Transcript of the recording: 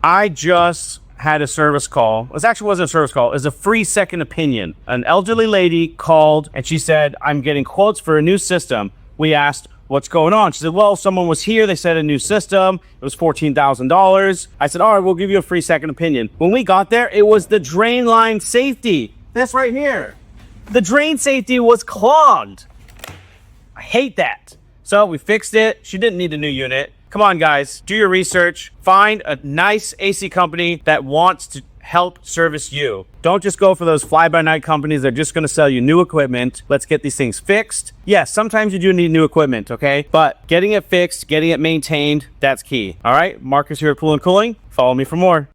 I just had a service call. It actually wasn't a service call. It was a free second opinion. An elderly lady called and she said, I'm getting quotes for a new system. We asked, what's going on? She said, well, someone was here. They said a new system. It was $14,000. I said, all right, we'll give you a free second opinion. When we got there, it was the drain line safety. This right here. The drain safety was clogged. I hate that. So we fixed it. She didn't need a new unit. Come on, guys, do your research. Find a nice AC company that wants to help service you. Don't just go for those fly-by-night companies that are just going to sell you new equipment. Let's get these things fixed. Yes, sometimes you do need new equipment, okay? But getting it fixed, getting it maintained, that's key. All right, Marcus here at Pool & Cooling. Follow me for more.